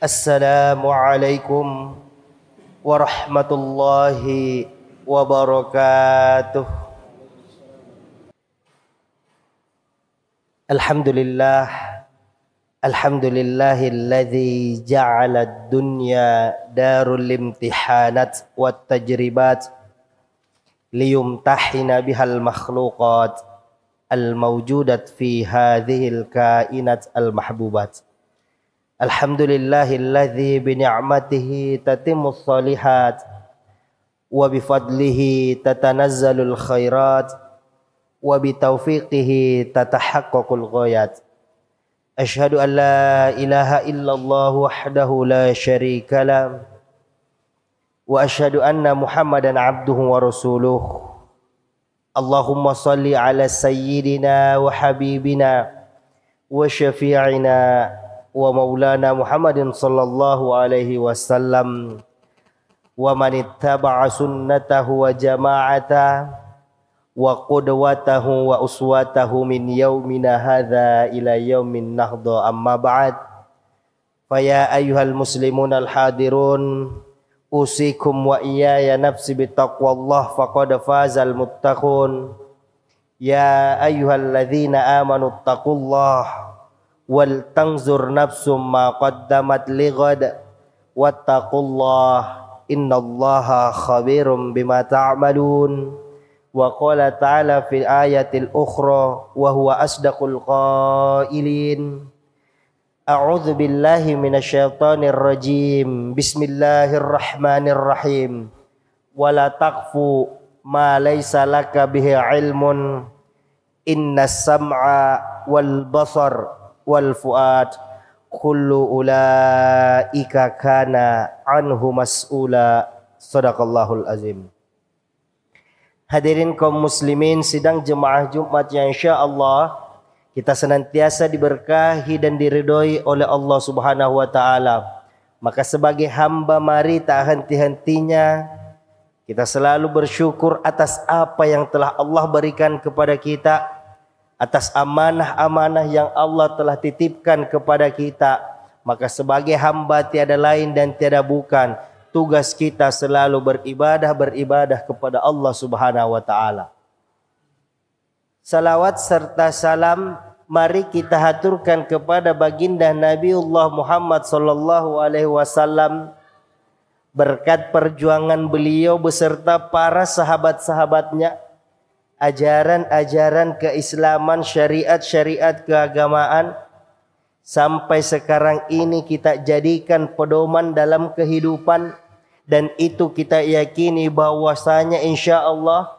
Assalamualaikum warahmatullahi wabarakatuh. Alhamdulillah, alhamdulillahilladzi ja'ala ad-dunya darul imtihanat wat tajribat liyumtahina bihal makhluqat al-mawjudat fi hadhil kainat al-mahbubat. Alhamdulillahilladzi bi ni'matihi tatimmus shalihat wa bi fadlihi tatanazzalul khairat wa bi taufiqihi tatahaqqaqul ghayat. Asyhadu an la ilaha illallah wahdahu la syarika lah wa asyhadu anna Muhammadan abduhu wa rasuluh. Allahumma salli ala sayyidina wa habibina wa syafi'ina wa maulana Muhammadin sallallahu alaihi wasallam wa man ittaba'a sunnatahu wa jama'ata wa qudwatahu wa uswatahu min yaumina hadza ila yaumin nahdha, amma ba'd. Fa ya ayyuhal muslimun al hadirun, usikum wa iyaya nafsi bittaqwallah faqad fazal muttaqun. Ya ayyuhalladzina amanu taqullah wal tanzur nafsum ma qaddamat lighad wattaqullah innallaha khabirum bima ta'malun. Wa qala ta'ala fil ayatil ukhra wa huwa asdaqul qailin. A'udzu billahi minasyaitonir rajim. Bismillahirrahmanirrahim. Wala taqfu ma laysa laka bihi ilmun. Innas sam'a wal basar wal fuad kullu ulaika kana anhu mas'ula. Shadaqallahul azim. Hadirin kaum muslimin sidang jemaah Jumat yang insyaallah kita senantiasa diberkahi dan diridhoi oleh Allah Subhanahu wa taala. Maka sebagai hamba mari tak henti-hentinya kita selalu bersyukur atas apa yang telah Allah berikan kepada kita, atas amanah-amanah yang Allah telah titipkan kepada kita. Maka sebagai hamba tiada lain dan tiada bukan, tugas kita selalu beribadah kepada Allah Subhanahu wa taala. Salawat serta salam mari kita haturkan kepada baginda Nabiullah Muhammad sallallahu alaihi wasallam. Berkat perjuangan beliau beserta para sahabat-sahabatnya, ajaran-ajaran keislaman, syariat-syariat keagamaan sampai sekarang ini kita jadikan pedoman dalam kehidupan, dan itu kita yakini bahwasanya insyaallah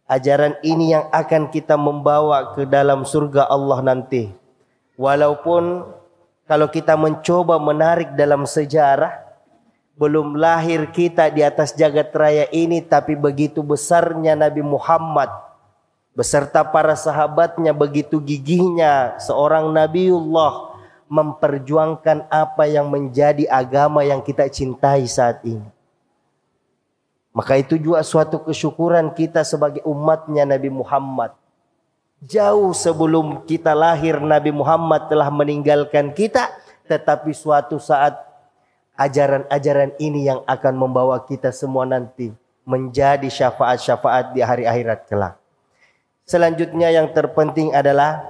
ajaran ini yang akan kita membawa ke dalam surga Allah nanti. Walaupun kalau kita mencoba menarik dalam sejarah, belum lahir kita di atas jagat raya ini, tapi begitu besarnya Nabi Muhammad beserta para sahabatnya, begitu gigihnya seorang Nabiullah memperjuangkan apa yang menjadi agama yang kita cintai saat ini. Maka itu juga suatu kesyukuran kita sebagai umatnya Nabi Muhammad. Jauh sebelum kita lahir Nabi Muhammad telah meninggalkan kita, tetapi suatu saat ajaran-ajaran ini yang akan membawa kita semua nanti menjadi syafaat-syafaat di hari akhirat kelak. Selanjutnya yang terpenting adalah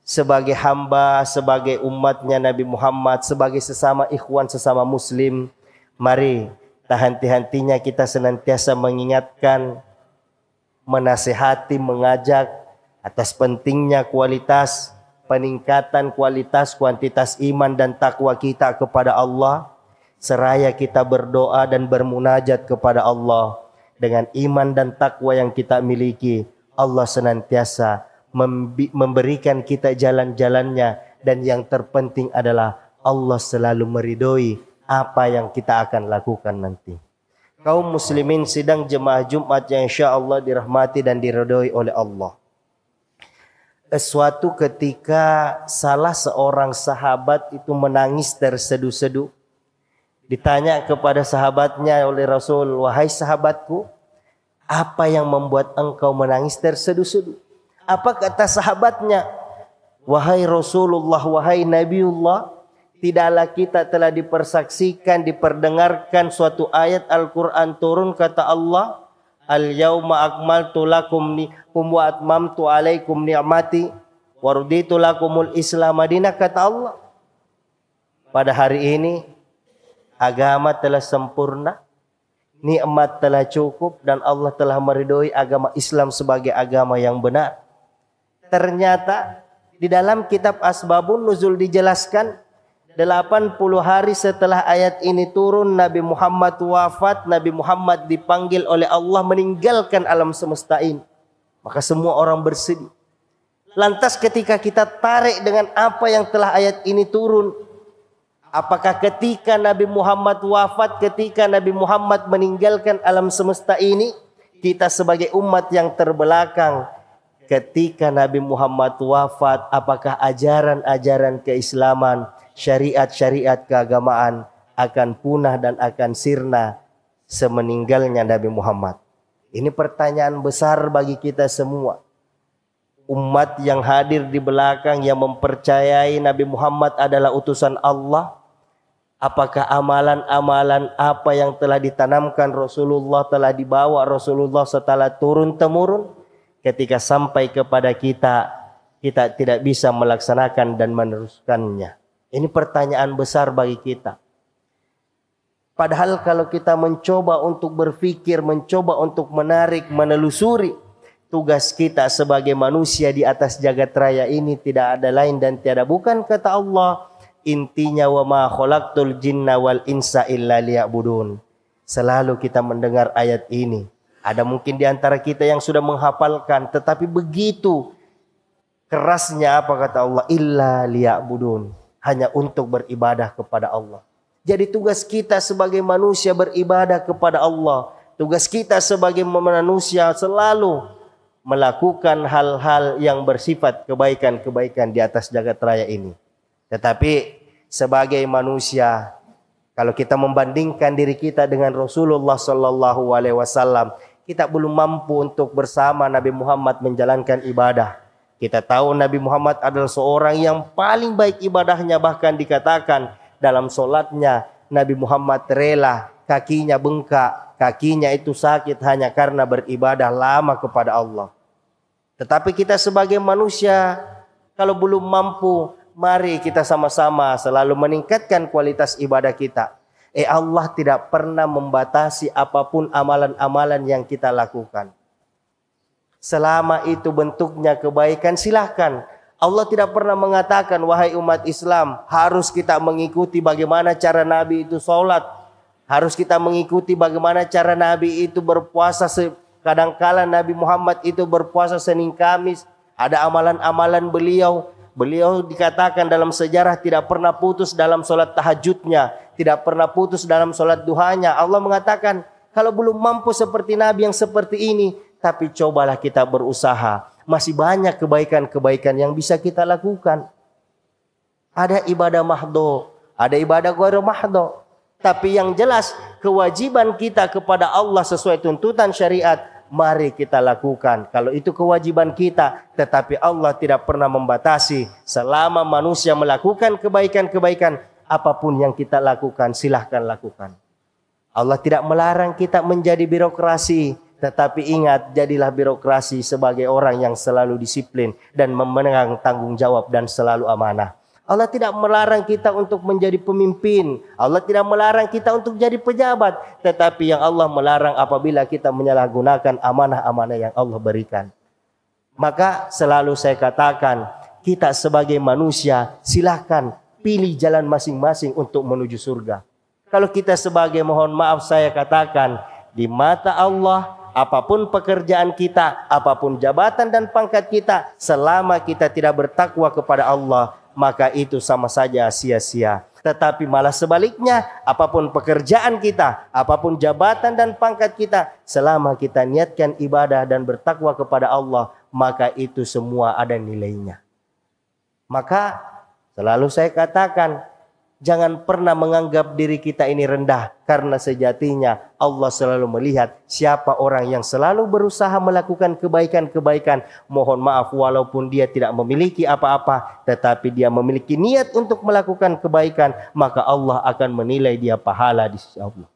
sebagai hamba, sebagai umatnya Nabi Muhammad, sebagai sesama ikhwan, sesama muslim, mari tak henti-hentinya kita senantiasa mengingatkan, menasihati, mengajak atas pentingnya kualitas, peningkatan kualitas kuantitas iman dan takwa kita kepada Allah. Seraya kita berdoa dan bermunajat kepada Allah. Dengan iman dan takwa yang kita miliki, Allah senantiasa memberikan kita jalan-jalannya. Dan yang terpenting adalah Allah selalu meridhoi apa yang kita akan lakukan nanti. Kaum muslimin sidang jemaah Jumat yang insyaallah dirahmati dan diridhoi oleh Allah. Suatu ketika salah seorang sahabat itu menangis terseduh-seduh. Ditanya kepada sahabatnya oleh Rasul, wahai sahabatku, apa yang membuat engkau menangis terseduh-seduh? Apa kata sahabatnya? Wahai Rasulullah, wahai Nabiullah, tidaklah kita telah dipersaksikan, diperdengarkan suatu ayat Al-Quran turun, kata Allah, al-yawma akmaltu lakum wa atmamtu alaikum ni'mati wa raditu lakumul Islam madinah, kata Allah. Pada hari ini agama telah sempurna, nikmat telah cukup, dan Allah telah meridhoi agama Islam sebagai agama yang benar. Ternyata di dalam kitab Asbabun Nuzul dijelaskan 80 hari setelah ayat ini turun, Nabi Muhammad wafat, Nabi Muhammad dipanggil oleh Allah meninggalkan alam semesta ini. Maka semua orang bersedih. Lantas ketika kita tarik dengan apa yang telah ayat ini turun, apakah ketika Nabi Muhammad wafat, ketika Nabi Muhammad meninggalkan alam semesta ini, kita sebagai umat yang terbelakang, ketika Nabi Muhammad wafat, apakah ajaran-ajaran keislaman, syariat-syariat keagamaan akan punah dan akan sirna semeninggalnya Nabi Muhammad? Ini pertanyaan besar bagi kita semua. Umat yang hadir di belakang yang mempercayai Nabi Muhammad adalah utusan Allah, apakah amalan-amalan apa yang telah ditanamkan Rasulullah, telah dibawa Rasulullah setelah turun-temurun, ketika sampai kepada kita, kita tidak bisa melaksanakan dan meneruskannya? Ini pertanyaan besar bagi kita. Padahal kalau kita mencoba untuk berpikir, mencoba untuk menarik, menelusuri, tugas kita sebagai manusia di atas jagat raya ini tidak ada lain dan tiada bukan, kata Allah, intinya wa ma khalaqtul jinna wal insa illa liya'budun. Selalu kita mendengar ayat ini. Ada mungkin di antara kita yang sudah menghafalkan, tetapi begitu kerasnya apa kata Allah, illa liya'budun, hanya untuk beribadah kepada Allah. Jadi tugas kita sebagai manusia beribadah kepada Allah. Tugas kita sebagai manusia selalu melakukan hal-hal yang bersifat kebaikan-kebaikan di atas jagat raya ini. Tetapi sebagai manusia, kalau kita membandingkan diri kita dengan Rasulullah Sallallahu Alaihi Wasallam, kita belum mampu untuk bersama Nabi Muhammad menjalankan ibadah. Kita tahu Nabi Muhammad adalah seorang yang paling baik ibadahnya, bahkan dikatakan dalam solatnya Nabi Muhammad rela kakinya bengkak, kakinya itu sakit hanya karena beribadah lama kepada Allah. Tetapi kita sebagai manusia, kalau belum mampu, mari kita sama-sama selalu meningkatkan kualitas ibadah kita. Allah tidak pernah membatasi apapun amalan-amalan yang kita lakukan. Selama itu bentuknya kebaikan, silahkan. Allah tidak pernah mengatakan, wahai umat Islam, harus kita mengikuti bagaimana cara Nabi itu sholat. Harus kita mengikuti bagaimana cara Nabi itu berpuasa. Kadangkala Nabi Muhammad itu berpuasa Senin Kamis. Ada amalan-amalan beliau. Beliau dikatakan dalam sejarah tidak pernah putus dalam sholat tahajudnya. Tidak pernah putus dalam sholat duhanya. Allah mengatakan, kalau belum mampu seperti Nabi yang seperti ini, tapi cobalah kita berusaha. Masih banyak kebaikan-kebaikan yang bisa kita lakukan. Ada ibadah mahdo, ada ibadah ghairu mahdo. Tapi yang jelas kewajiban kita kepada Allah sesuai tuntutan syariat, mari kita lakukan. Kalau itu kewajiban kita, tetapi Allah tidak pernah membatasi. Selama manusia melakukan kebaikan-kebaikan, apapun yang kita lakukan, silahkan lakukan. Allah tidak melarang kita menjadi birokrasi. Tetapi ingat, jadilah birokrasi sebagai orang yang selalu disiplin dan memegang tanggung jawab dan selalu amanah. Allah tidak melarang kita untuk menjadi pemimpin. Allah tidak melarang kita untuk jadi pejabat. Tetapi yang Allah melarang apabila kita menyalahgunakan amanah-amanah yang Allah berikan. Maka selalu saya katakan, kita sebagai manusia silahkan pilih jalan masing-masing untuk menuju surga. Kalau kita sebagai, mohon maaf saya katakan, di mata Allah, apapun pekerjaan kita, apapun jabatan dan pangkat kita, selama kita tidak bertakwa kepada Allah, maka itu sama saja sia-sia. Tetapi malah sebaliknya, apapun pekerjaan kita, apapun jabatan dan pangkat kita, selama kita niatkan ibadah dan bertakwa kepada Allah, maka itu semua ada nilainya. Maka selalu saya katakan, Jangan pernah menganggap diri kita ini rendah, karena sejatinya Allah selalu melihat siapa orang yang selalu berusaha melakukan kebaikan-kebaikan. Mohon maaf, walaupun dia tidak memiliki apa-apa, tetapi dia memiliki niat untuk melakukan kebaikan, maka Allah akan menilai dia pahala di sisi Allah.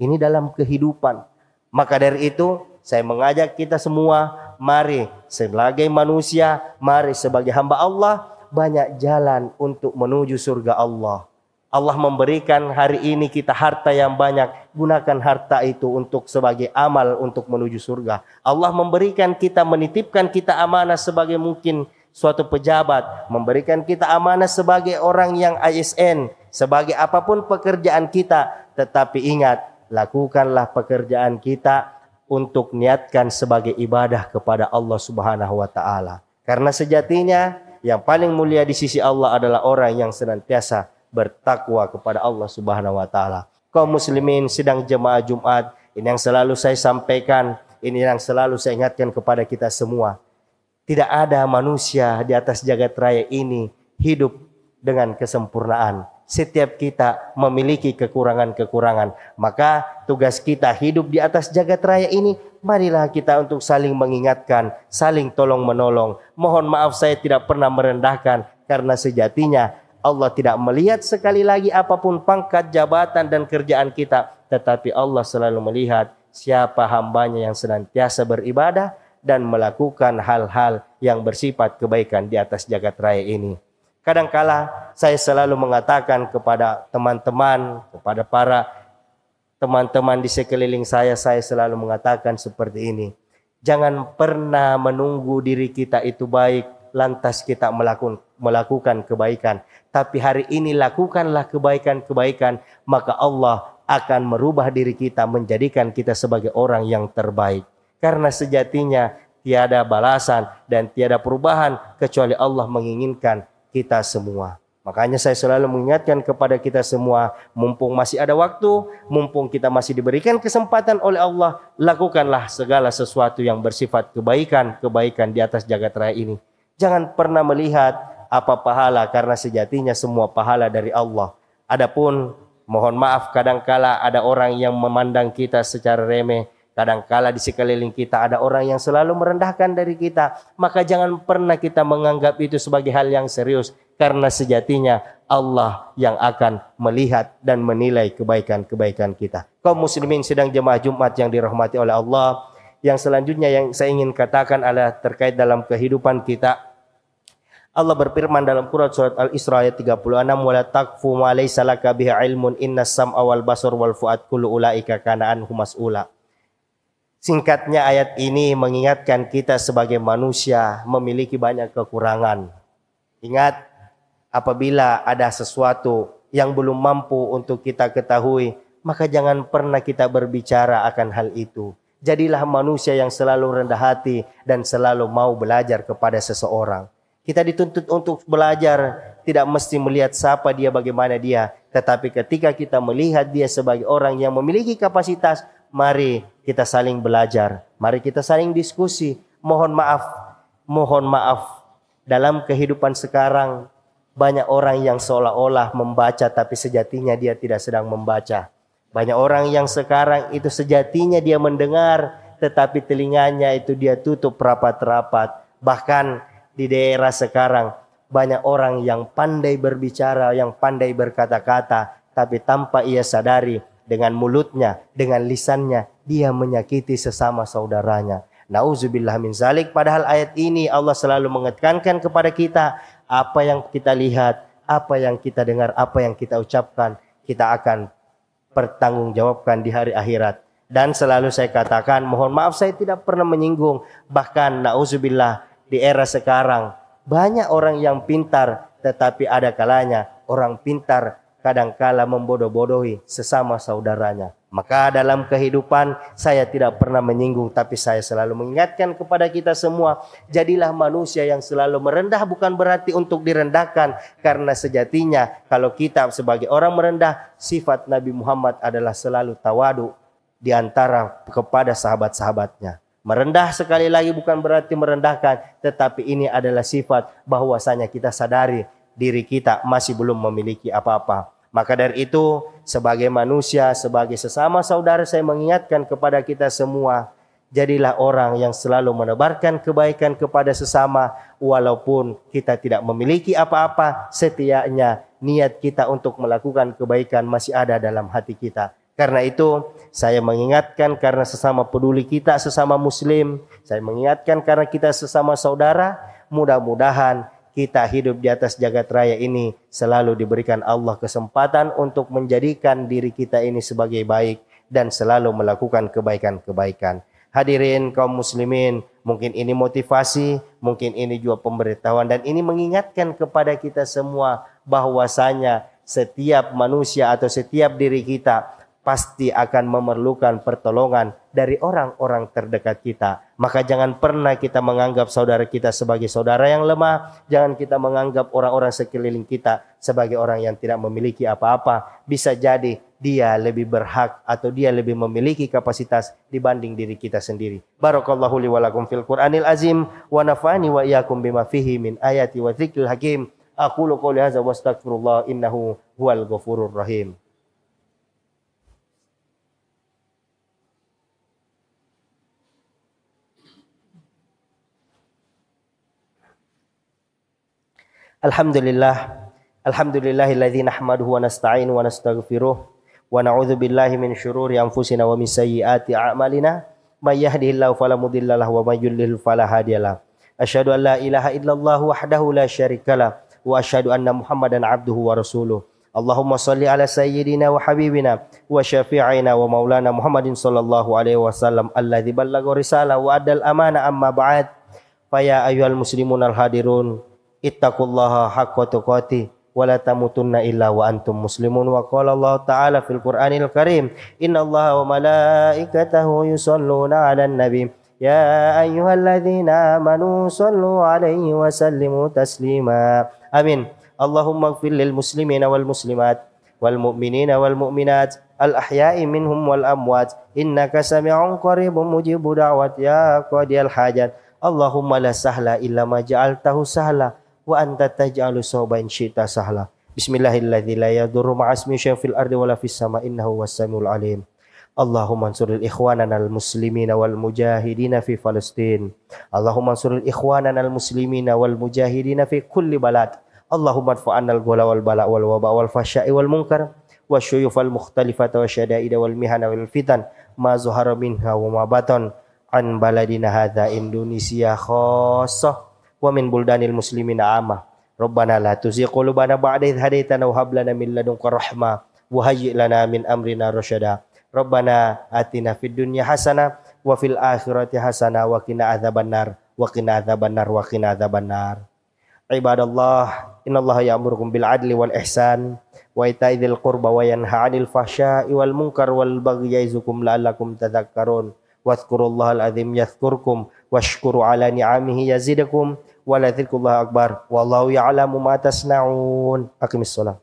Ini dalam kehidupan. Maka dari itu saya mengajak kita semua, mari sebagai manusia, mari sebagai hamba Allah, banyak jalan untuk menuju surga Allah. Allah memberikan hari ini kita harta yang banyak. Gunakan harta itu untuk sebagai amal untuk menuju surga. Allah memberikan kita, menitipkan kita amanah sebagai mungkin suatu pejabat. Memberikan kita amanah sebagai orang yang ASN. Sebagai apapun pekerjaan kita. Tetapi ingat, lakukanlah pekerjaan kita untuk niatkan sebagai ibadah kepada Allah Subhanahu wa Ta'ala. Karena sejatinya yang paling mulia di sisi Allah adalah orang yang senantiasa bertakwa kepada Allah Subhanahu wa Ta'ala. Kaum muslimin sidang jemaah Jumat, ini yang selalu saya sampaikan, ini yang selalu saya ingatkan kepada kita semua. Tidak ada manusia di atas jagat raya ini hidup dengan kesempurnaan. Setiap kita memiliki kekurangan-kekurangan. Maka tugas kita hidup di atas jagat raya ini, marilah kita untuk saling mengingatkan, saling tolong menolong. Mohon maaf saya tidak pernah merendahkan, karena sejatinya Allah tidak melihat sekali lagi apapun pangkat, jabatan, dan kerjaan kita. Tetapi Allah selalu melihat siapa hambanya yang senantiasa beribadah dan melakukan hal-hal yang bersifat kebaikan di atas jagat raya ini. Kadangkala saya selalu mengatakan kepada teman-teman, kepada para teman-teman di sekeliling saya selalu mengatakan seperti ini. Jangan pernah menunggu diri kita itu baik, lantas kita melakukan kebaikan. Tapi hari ini lakukanlah kebaikan-kebaikan, maka Allah akan merubah diri kita, menjadikan kita sebagai orang yang terbaik. Karena sejatinya tiada balasan dan tiada perubahan kecuali Allah menginginkan kita semua. Makanya saya selalu mengingatkan kepada kita semua, mumpung masih ada waktu, mumpung kita masih diberikan kesempatan oleh Allah, lakukanlah segala sesuatu yang bersifat kebaikan di atas jagat raya ini. Jangan pernah melihat apa pahala, karena sejatinya semua pahala dari Allah. Adapun mohon maaf, kadangkala ada orang yang memandang kita secara remeh. Kadangkala di sekeliling kita ada orang yang selalu merendahkan dari kita. Maka jangan pernah kita menganggap itu sebagai hal yang serius. Karena sejatinya Allah yang akan melihat dan menilai kebaikan-kebaikan kita. Kaum muslimin sidang jemaah Jumat yang dirahmati oleh Allah. Yang selanjutnya yang saya ingin katakan adalah terkait dalam kehidupan kita. Allah berfirman dalam Quran surat Al-Isra ayat 36, "Wala taqfu ma laysa laka bihi ilmun innas sam'a wal basar wal fuad kullu ulaika kana anhu mas'ula." Singkatnya ayat ini mengingatkan kita sebagai manusia memiliki banyak kekurangan. Ingat, apabila ada sesuatu yang belum mampu untuk kita ketahui, maka jangan pernah kita berbicara akan hal itu. Jadilah manusia yang selalu rendah hati dan selalu mau belajar kepada seseorang. Kita dituntut untuk belajar, tidak mesti melihat siapa dia, bagaimana dia. Tetapi ketika kita melihat dia sebagai orang yang memiliki kapasitas, mari kita saling belajar. Mari kita saling diskusi. Mohon maaf, dalam kehidupan sekarang, banyak orang yang seolah-olah membaca, tapi sejatinya dia tidak sedang membaca. Banyak orang yang sekarang itu sejatinya dia mendengar, tetapi telinganya itu dia tutup rapat-rapat. Bahkan di daerah sekarang banyak orang yang pandai berbicara, yang pandai berkata-kata, tapi tanpa ia sadari dengan mulutnya, dengan lisannya dia menyakiti sesama saudaranya. Nauzubillah min zalik. Padahal ayat ini Allah selalu mengekankan kepada kita, apa yang kita lihat, apa yang kita dengar, apa yang kita ucapkan, kita akan pertanggungjawabkan di hari akhirat. Dan selalu saya katakan, mohon maaf saya tidak pernah menyinggung, bahkan nauzubillah, di era sekarang banyak orang yang pintar, tetapi ada kalanya orang pintar kadangkala membodoh-bodohi sesama saudaranya. Maka dalam kehidupan saya tidak pernah menyinggung, tapi saya selalu mengingatkan kepada kita semua, jadilah manusia yang selalu merendah, bukan berarti untuk direndahkan. Karena sejatinya kalau kita sebagai orang merendah, sifat Nabi Muhammad adalah selalu tawadu di antara kepada sahabat-sahabatnya. Merendah sekali lagi bukan berarti merendahkan, tetapi ini adalah sifat bahwasanya kita sadari diri kita masih belum memiliki apa-apa. Maka dari itu, sebagai manusia, sebagai sesama saudara, saya mengingatkan kepada kita semua, jadilah orang yang selalu menebarkan kebaikan kepada sesama, walaupun kita tidak memiliki apa-apa, setidaknya niat kita untuk melakukan kebaikan masih ada dalam hati kita. Karena itu, saya mengingatkan karena sesama peduli kita, sesama muslim, saya mengingatkan karena kita sesama saudara, mudah-mudahan kita hidup di atas jagat raya ini selalu diberikan Allah kesempatan untuk menjadikan diri kita ini sebagai baik dan selalu melakukan kebaikan-kebaikan. Hadirin kaum muslimin, mungkin ini motivasi, mungkin ini juga pemberitahuan, dan ini mengingatkan kepada kita semua bahwasanya setiap manusia atau setiap diri kita pasti akan memerlukan pertolongan dari orang-orang terdekat kita. Maka jangan pernah kita menganggap saudara kita sebagai saudara yang lemah. Jangan kita menganggap orang-orang sekeliling kita sebagai orang yang tidak memiliki apa-apa. Bisa jadi dia lebih berhak atau dia lebih memiliki kapasitas dibanding diri kita sendiri. Barakallahu li wa lakum fil Qur'anil azim wa nafa'ani wa iyyakum bima fihi min ayati wa dzikril hakim. Aqulu qouli hadza wa astaghfirullah innahu huwal ghafurur rahim. Alhamdulillahilladzi nahmaduhu wa nasta'inu wa nastaghfiruh wa na'udzu billahi min syururi anfusina wa min sayyiati a'malina may yahdihillahu fala mudilla lahu wa may yudlil fala hadiyalah. Asyhadu an la ilaha illallah wahdahu la syarikalah wa asyhadu anna Muhammadan abduhu wa rasuluh. Allahumma shalli ala sayyidina wa habibina wa syafi'ina wa maulana Muhammadin sallallahu alaihi wasallam alladzi ballagha risalah wa addal amana amma ba'd. Fa ya ayyuhal muslimun al hadirun ittaqullaha haqqa tuqatih wa la tamutunna illa wa antum muslimun. Wa qala Allah ta'ala fil Qur'anil Karim, innallaha wa malaikatahu yusholluna 'alan nabi ya ayyuhalladzina amanu shallu 'alaihi wa sallimu taslima. Amin. Allahumma ighfir lil muslimina wal muslimat wal mu'minina wal mu'minat al ahya'i minhum wal amwat innaka sami'un qaribun mujibud da'wat ya qadiyal hajat. Allahumma la sahla illa ma ja'altahu sahla wa anta taj'alu sawban syi'ta sahla. Bismillahilladzi la yadurru ma'asmi syai'un fil ardi wala fis sama innahu was-samiul alim. Allahumma ansuril ikhwanana al muslimina wal mujahidina fi Palestin. Allahumma ansuril ikhwanana al muslimina wal mujahidina fi kulli balad. Allahumma adfa'anna al ghala wal bala wal waba wal fahsya'i wal munkar wasyuyuf al mukhtalifata wasyada'ida wal mihana wal fitan ma zuhara minha wa ma batan an baladina hadza Indonesia khassah wa min buldanil muslimina amah. Rabbana la tuzigh qulubana ba'da idh hadaitana wa hab lana min ladunka rahmah wa hayyi' lana min amrina rasyada. Rabbana atina fid dunya hasanah wa fil akhirati hasanah wa qina adzabannar wa qina adzabannar wa qina adzabannar. Ibadallah, innallaha ya'murukum bil adli wal ihsan wa ita'i dzil qurba wa yanha 'anil fahsya'i wal munkar wal bagyi ya'izukum la'allakum tadhakkarun. Wadhkurullahal azim yadhkurkum washkuru ala ni'amihi yazidakum wa la dzikrullahi akbar wallahu ya'lamu ma tasna'un. Aqimissalah.